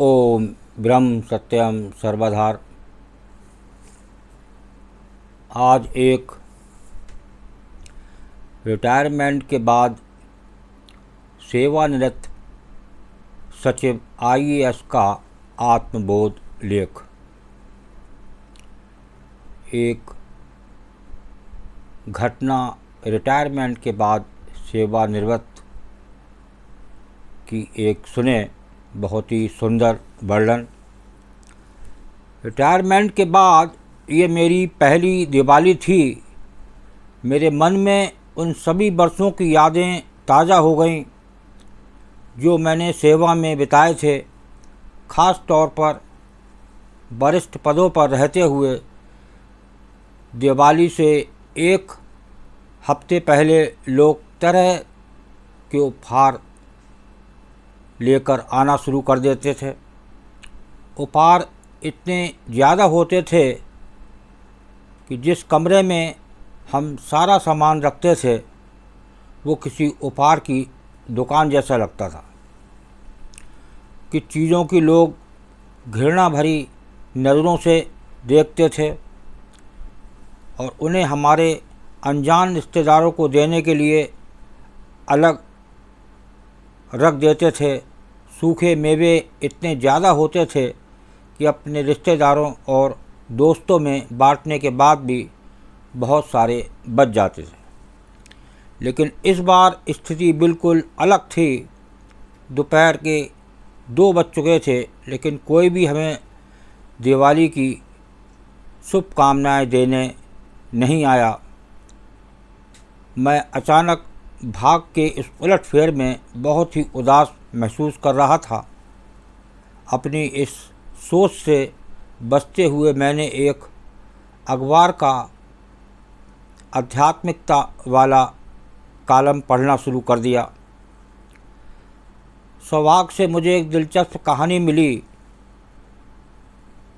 ओम ब्रह्म सत्यम सर्वधार। आज एक रिटायरमेंट के बाद सेवानिवृत्त सचिव आईएएस का आत्मबोध लेख। एक घटना रिटायरमेंट के बाद सेवानिवृत्त की एक सुने, बहुत ही सुंदर वर्णन। रिटायरमेंट के बाद ये मेरी पहली दिवाली थी। मेरे मन में उन सभी वर्षों की यादें ताज़ा हो गईं जो मैंने सेवा में बिताए थे। ख़ास तौर पर वरिष्ठ पदों पर रहते हुए दिवाली से एक हफ्ते पहले लोग तरह के उपहार लेकर आना शुरू कर देते थे। उपहार इतने ज़्यादा होते थे कि जिस कमरे में हम सारा सामान रखते थे वो किसी उपहार की दुकान जैसा लगता था कि चीज़ों की लोग घृणा भरी नज़रों से देखते थे और उन्हें हमारे अनजान रिश्तेदारों को देने के लिए अलग रख देते थे। सूखे मेवे इतने ज़्यादा होते थे कि अपने रिश्तेदारों और दोस्तों में बांटने के बाद भी बहुत सारे बच जाते थे। लेकिन इस बार स्थिति बिल्कुल अलग थी। दोपहर के 2 बज चुके थे, लेकिन कोई भी हमें दिवाली की शुभकामनाएं देने नहीं आया। मैं अचानक भाग के इस उलटफेर में बहुत ही उदास महसूस कर रहा था। अपनी इस सोच से बचते हुए मैंने एक अखबार का आध्यात्मिकता वाला कॉलम पढ़ना शुरू कर दिया। सौभाग्य से मुझे एक दिलचस्प कहानी मिली।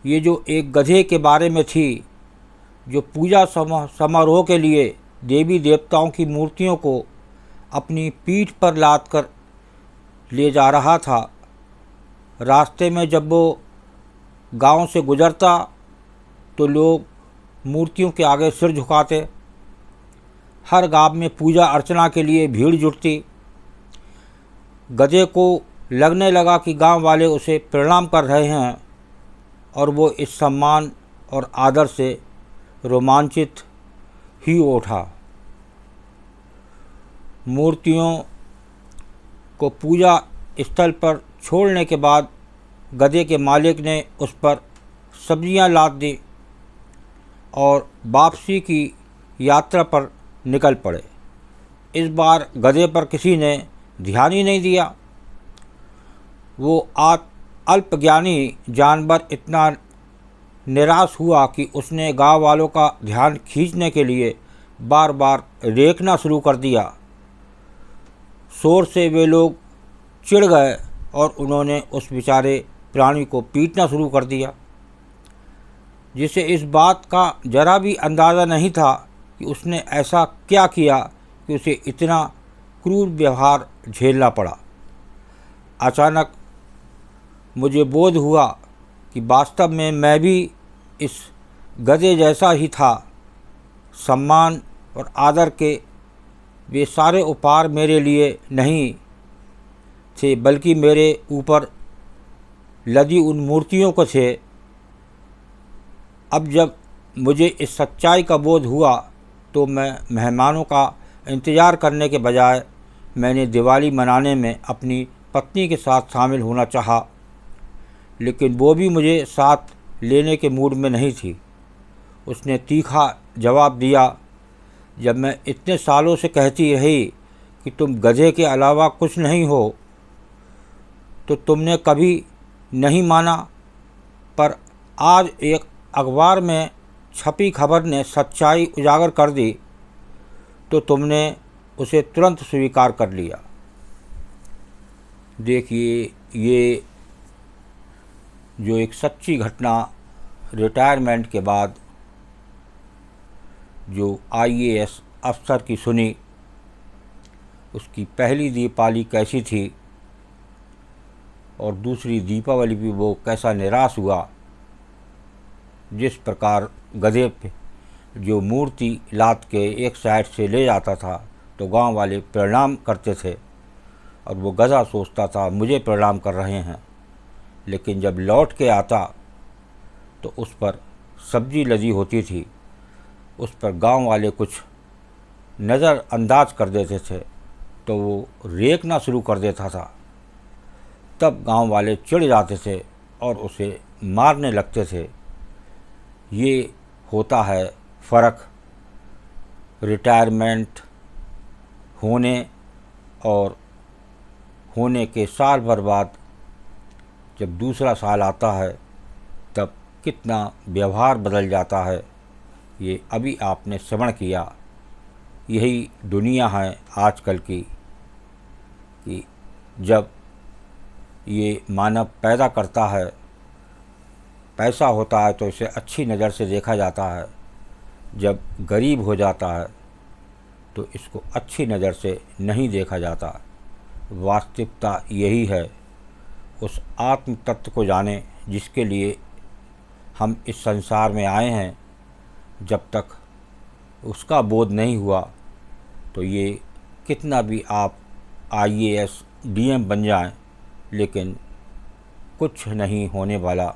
ये जो एक गधे के बारे में थी जो पूजा समारोह के लिए देवी देवताओं की मूर्तियों को अपनी पीठ पर लाद कर ले जा रहा था। रास्ते में जब वो गांव से गुजरता तो लोग मूर्तियों के आगे सिर झुकाते। हर गांव में पूजा अर्चना के लिए भीड़ जुटती। गधे को लगने लगा कि गांव वाले उसे प्रणाम कर रहे हैं और वो इस सम्मान और आदर से रोमांचित ही उठा। मूर्तियों को पूजा स्थल पर छोड़ने के बाद गधे के मालिक ने उस पर सब्जियां लाद दी और वापसी की यात्रा पर निकल पड़े। इस बार गधे पर किसी ने ध्यान ही नहीं दिया। वो अल्पज्ञानी जानवर इतना निराश हुआ कि उसने गांव वालों का ध्यान खींचने के लिए बार बार रेंकना शुरू कर दिया। शोर से वे लोग चिढ़ गए और उन्होंने उस बेचारे प्राणी को पीटना शुरू कर दिया, जिसे इस बात का जरा भी अंदाज़ा नहीं था कि उसने ऐसा क्या किया कि उसे इतना क्रूर व्यवहार झेलना पड़ा। अचानक मुझे बोध हुआ कि वास्तव में मैं भी इस गधे जैसा ही था। सम्मान और आदर के वे सारे उपहार मेरे लिए नहीं थे, बल्कि मेरे ऊपर लदी उन मूर्तियों को थे। अब जब मुझे इस सच्चाई का बोध हुआ तो मैं मेहमानों का इंतज़ार करने के बजाय मैंने दिवाली मनाने में अपनी पत्नी के साथ शामिल होना चाहा, लेकिन वो भी मुझे साथ लेने के मूड में नहीं थी। उसने तीखा जवाब दिया, जब मैं इतने सालों से कहती रही कि तुम गधे के अलावा कुछ नहीं हो तो तुमने कभी नहीं माना, पर आज एक अखबार में छपी खबर ने सच्चाई उजागर कर दी तो तुमने उसे तुरंत स्वीकार कर लिया। देखिए, ये जो एक सच्ची घटना रिटायरमेंट के बाद जो आईएएस अफसर की सुनी, उसकी पहली दीपावली कैसी थी। और दूसरी दीपावली भी वो कैसा निराश हुआ। जिस प्रकार गधे पे जो मूर्ति लाद के एक साइड से ले जाता था तो गांव वाले प्रणाम करते थे और वो गधा सोचता था मुझे प्रणाम कर रहे हैं, लेकिन जब लौट के आता तो उस पर सब्जी लदी होती थी। उस पर गांव वाले कुछ नज़रअंदाज कर देते थे तो वो रेंकना शुरू कर देता था। तब गांव वाले चिढ़ जाते थे और उसे मारने लगते थे। ये होता है फ़र्क रिटायरमेंट होने और होने के साल भर बाद जब दूसरा साल आता है तब कितना व्यवहार बदल जाता है। ये अभी आपने श्रवण किया। यही दुनिया है आजकल की कि जब ये मानव पैदा करता है, पैसा होता है तो इसे अच्छी नज़र से देखा जाता है, जब गरीब हो जाता है तो इसको अच्छी नज़र से नहीं देखा जाता। वास्तविकता यही है। उस आत्म तत्व को जानें जिसके लिए हम इस संसार में आए हैं। जब तक उसका बोध नहीं हुआ तो ये कितना भी आप IAS DM बन जाएं, लेकिन कुछ नहीं होने वाला।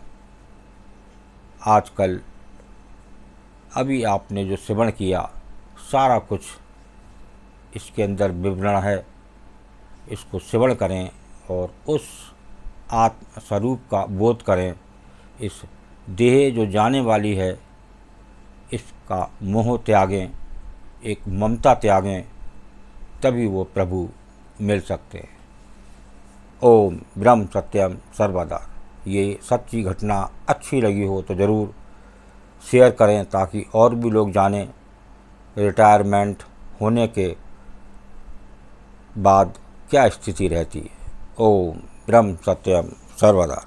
आजकल अभी आपने जो श्रवण किया सारा कुछ इसके अंदर विवरण है। इसको श्रवण करें और उस आत्म स्वरूप का बोध करें। इस देह जो जाने वाली है इसका मोह त्यागें, एक ममता त्यागें, तभी वो प्रभु मिल सकते हैं। ओम ब्रह्म सत्यम सर्वदा। ये सच्ची घटना अच्छी लगी हो तो ज़रूर शेयर करें ताकि और भी लोग जानें रिटायरमेंट होने के बाद क्या स्थिति रहती है। ओम ब्रह्म सत्यम सर्वदा।